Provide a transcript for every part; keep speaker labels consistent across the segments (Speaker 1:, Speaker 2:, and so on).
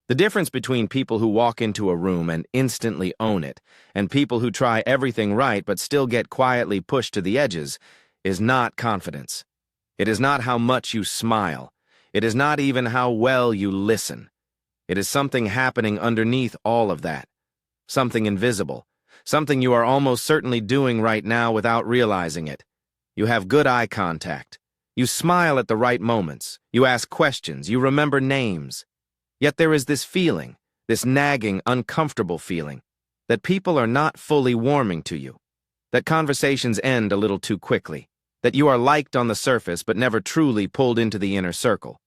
Speaker 1: The difference between people who walk into a room and instantly own it and people who try everything right but still get quietly pushed to the edges is not confidence. It is not how much you smile. It is not even how well you listen. It is something happening underneath all of that. Something invisible. Something you are almost certainly doing right now without realizing it. You have good eye contact. You smile at the right moments. You ask questions. You remember names. Yet there is this feeling, this nagging, uncomfortable feeling, that people are not fully warming to you, that conversations end a little too quickly, that you are liked on the surface but never truly pulled into the inner circle.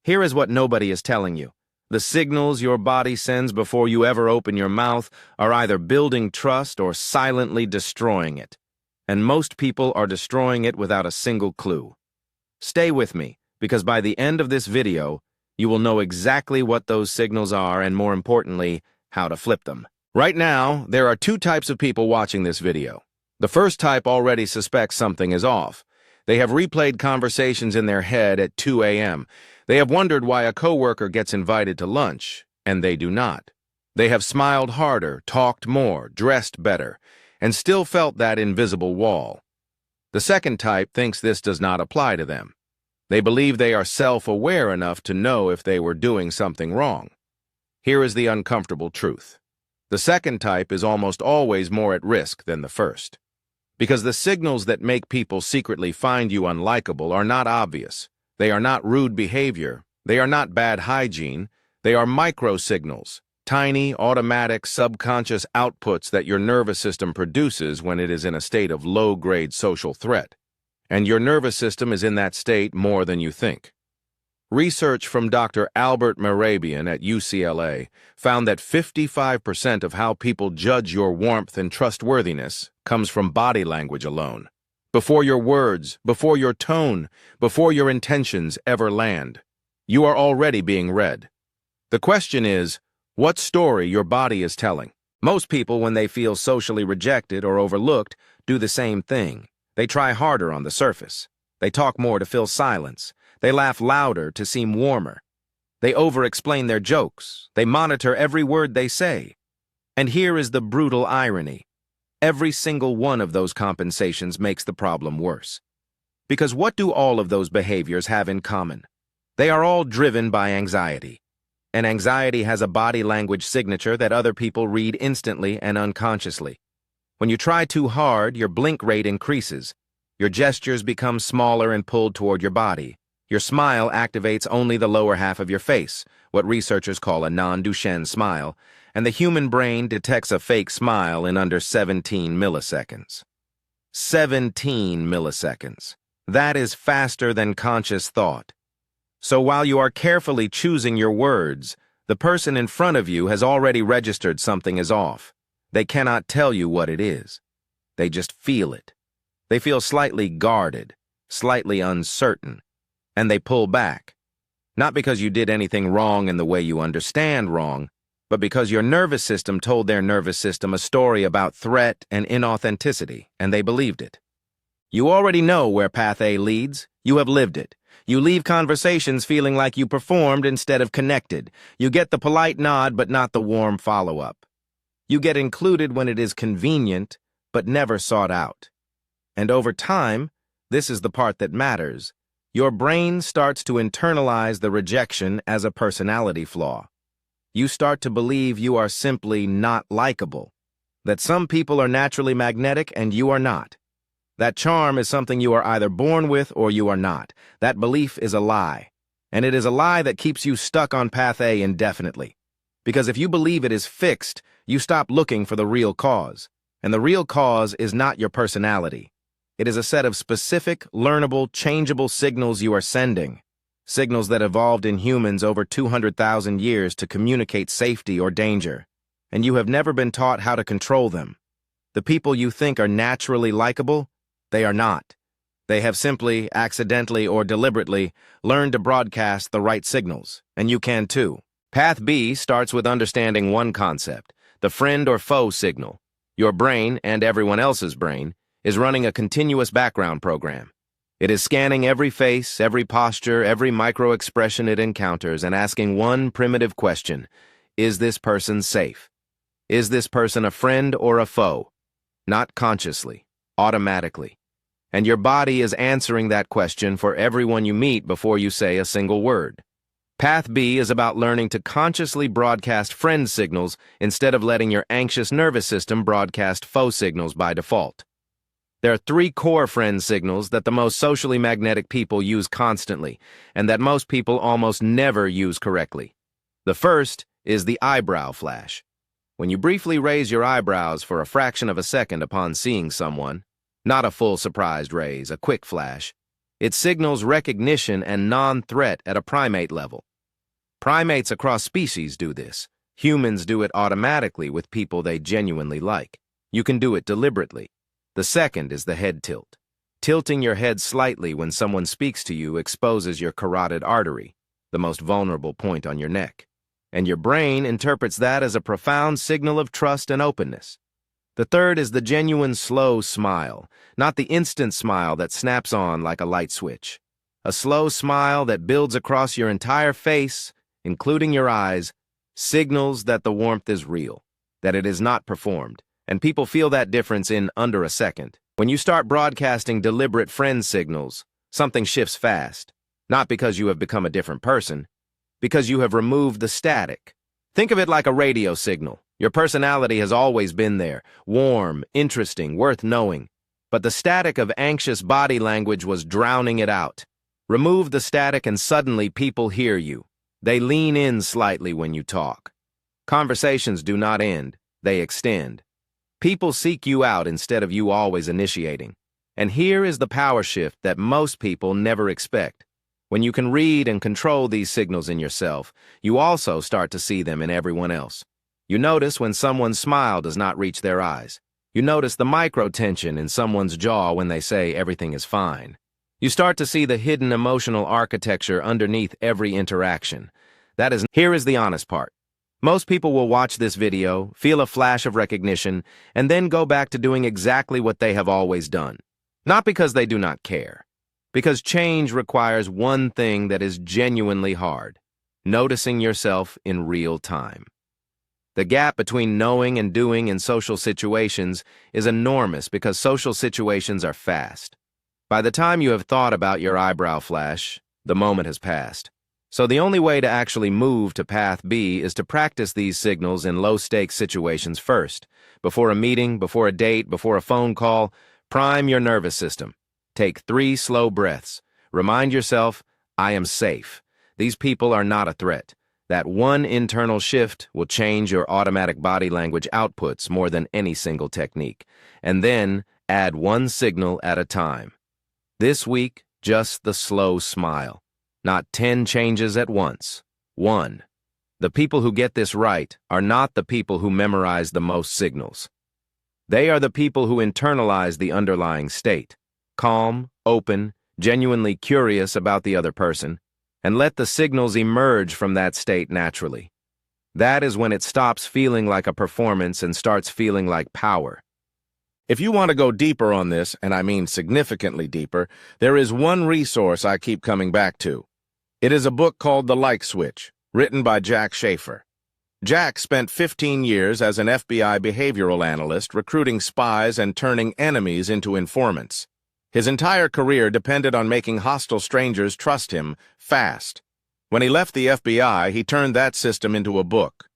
Speaker 1: Here is what nobody is telling you. The signals your body sends before you ever open your mouth are either building trust or silently destroying it. And most people are destroying it without a single clue. Stay with me, because by the end of this video, you will know exactly what those signals are and, more importantly, how to flip them. Right now, there are two types of people watching this video. The first type already suspects something is off. They have replayed conversations in their head at 2 a.m. They have wondered why a coworker gets invited to lunch, and they do not. They have smiled harder, talked more, dressed better, and still felt that invisible wall. The second type thinks this does not apply to them. They believe they are self-aware enough to know if they were doing something wrong. Here is the uncomfortable truth. The second type is almost always more at risk than the first. Because the signals that make people secretly find you unlikable are not obvious. They are not rude behavior. They are not bad hygiene. They are micro-signals, tiny, automatic, subconscious outputs that your nervous system produces when it is in a state of low-grade social threat. And your nervous system is in that state more than you think. Research from Dr. Albert Mehrabian at UCLA found that 55% of how people judge your warmth and trustworthiness comes from body language alone. Before your words, before your tone, before your intentions ever land, you are already being read. The question is, what story your body is telling? Most people, when they feel socially rejected or overlooked, do the same thing. They try harder on the surface. They talk more to fill silence. They laugh louder to seem warmer. They over-explain their jokes. They monitor every word they say. And here is the brutal irony. Every single one of those compensations makes the problem worse. Because what do all of those behaviors have in common? They are all driven by anxiety. And anxiety has a body language signature that other people read instantly and unconsciously. When you try too hard, your blink rate increases. Your gestures become smaller and pulled toward your body. Your smile activates only the lower half of your face, what researchers call a non-Duchenne smile, and the human brain detects a fake smile in under 17 milliseconds. 17 milliseconds. That is faster than conscious thought. So while you are carefully choosing your words, the person in front of you has already registered something is off. They cannot tell you what it is. They just feel it. They feel slightly guarded, slightly uncertain, and they pull back. Not because you did anything wrong in the way you understand wrong, but because your nervous system told their nervous system a story about threat and inauthenticity, and they believed it. You already know where Path A leads. You have lived it. You leave conversations feeling like you performed instead of connected. You get the polite nod but not the warm follow-up. You get included when it is convenient, but never sought out. And over time, this is the part that matters, your brain starts to internalize the rejection as a personality flaw. You start to believe you are simply not likable, that some people are naturally magnetic and you are not. That charm is something you are either born with or you are not. That belief is a lie, and it is a lie that keeps you stuck on Path A indefinitely. Because if you believe it is fixed, you stop looking for the real cause. And the real cause is not your personality. It is a set of specific, learnable, changeable signals you are sending. Signals that evolved in humans over 200,000 years to communicate safety or danger. And you have never been taught how to control them. The people you think are naturally likable, they are not. They have simply, accidentally or deliberately, learned to broadcast the right signals. And you can too. Path B starts with understanding one concept, the friend or foe signal. Your brain, and everyone else's brain, is running a continuous background program. It is scanning every face, every posture, every micro-expression it encounters and asking one primitive question: is this person safe? Is this person a friend or a foe? Not consciously, automatically. And your body is answering that question for everyone you meet before you say a single word. Path B is about learning to consciously broadcast friend signals instead of letting your anxious nervous system broadcast foe signals by default. There are 3 core friend signals that the most socially magnetic people use constantly, and that most people almost never use correctly. The first is the eyebrow flash. When you briefly raise your eyebrows for a fraction of a second upon seeing someone, not a full surprised raise, a quick flash, it signals recognition and non-threat at a primate level. Primates across species do this. Humans do it automatically with people they genuinely like. You can do it deliberately. The second is the head tilt. Tilting your head slightly when someone speaks to you exposes your carotid artery, the most vulnerable point on your neck. And your brain interprets that as a profound signal of trust and openness. The third is the genuine slow smile, not the instant smile that snaps on like a light switch. A slow smile that builds across your entire face, including your eyes, signals that the warmth is real, that it is not performed, and people feel that difference in under a second. When you start broadcasting deliberate friend signals, something shifts fast, not because you have become a different person, because you have removed the static. Think of it like a radio signal. Your personality has always been there, warm, interesting, worth knowing, but the static of anxious body language was drowning it out. Remove the static and suddenly people hear you. They lean in slightly when you talk. Conversations do not end, they extend. People seek you out instead of you always initiating. And here is the power shift that most people never expect. When you can read and control these signals in yourself, you also start to see them in everyone else. You notice when someone's smile does not reach their eyes. You notice the micro-tension in someone's jaw when they say everything is fine. You start to see the hidden emotional architecture underneath every interaction. Here is the honest part. Most people will watch this video, feel a flash of recognition, and then go back to doing exactly what they have always done. Not because they do not care. Because change requires one thing that is genuinely hard: noticing yourself in real time. The gap between knowing and doing in social situations is enormous because social situations are fast. By the time you have thought about your eyebrow flash, the moment has passed. So the only way to actually move to path B is to practice these signals in low-stakes situations first. Before a meeting, before a date, before a phone call, prime your nervous system. Take 3 slow breaths. Remind yourself, I am safe. These people are not a threat. That one internal shift will change your automatic body language outputs more than any single technique. And then add one signal at a time. This week, just the slow smile. Not 10 changes at once. 1. The people who get this right are not the people who memorize the most signals. They are the people who internalize the underlying state. Calm, open, genuinely curious about the other person, and let the signals emerge from that state naturally. That is when it stops feeling like a performance and starts feeling like power. If you want to go deeper on this, and I mean significantly deeper, there is one resource I keep coming back to. It is a book called The Like Switch, written by Jack Schafer. Jack spent 15 years as an FBI behavioral analyst recruiting spies and turning enemies into informants. His entire career depended on making hostile strangers trust him fast. When he left the FBI, he turned that system into a book.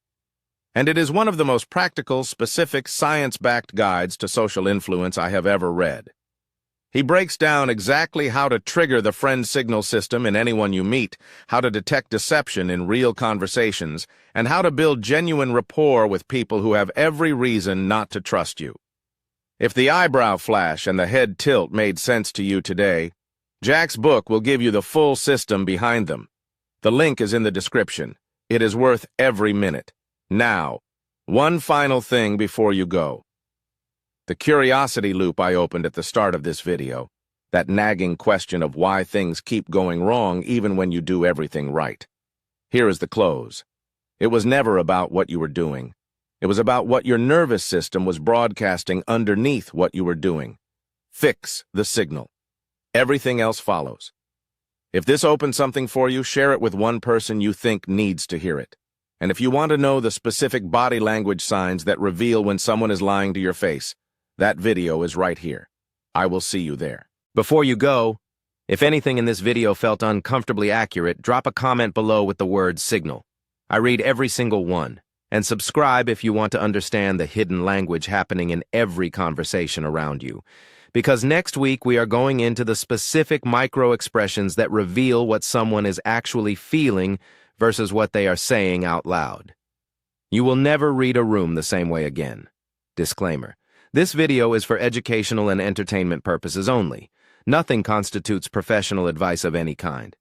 Speaker 1: And it is one of the most practical, specific, science-backed guides to social influence I have ever read. He breaks down exactly how to trigger the friend signal system in anyone you meet, how to detect deception in real conversations, and how to build genuine rapport with people who have every reason not to trust you. If the eyebrow flash and the head tilt made sense to you today, Jack's book will give you the full system behind them. The link is in the description. It is worth every minute. Now, one final thing before you go. The curiosity loop I opened at the start of this video, that nagging question of why things keep going wrong even when you do everything right. Here is the close. It was never about what you were doing. It was about what your nervous system was broadcasting underneath what you were doing. Fix the signal. Everything else follows. If this opens something for you, share it with one person you think needs to hear it. And if you want to know the specific body language signs that reveal when someone is lying to your face, that video is right here. I will see you there. Before you go, if anything in this video felt uncomfortably accurate, drop a comment below with the word signal. I read every single one. And subscribe if you want to understand the hidden language happening in every conversation around you. Because next week we are going into the specific micro-expressions that reveal what someone is actually feeling versus what they are saying out loud. You will never read a room the same way again. Disclaimer. This video is for educational and entertainment purposes only. Nothing constitutes professional advice of any kind.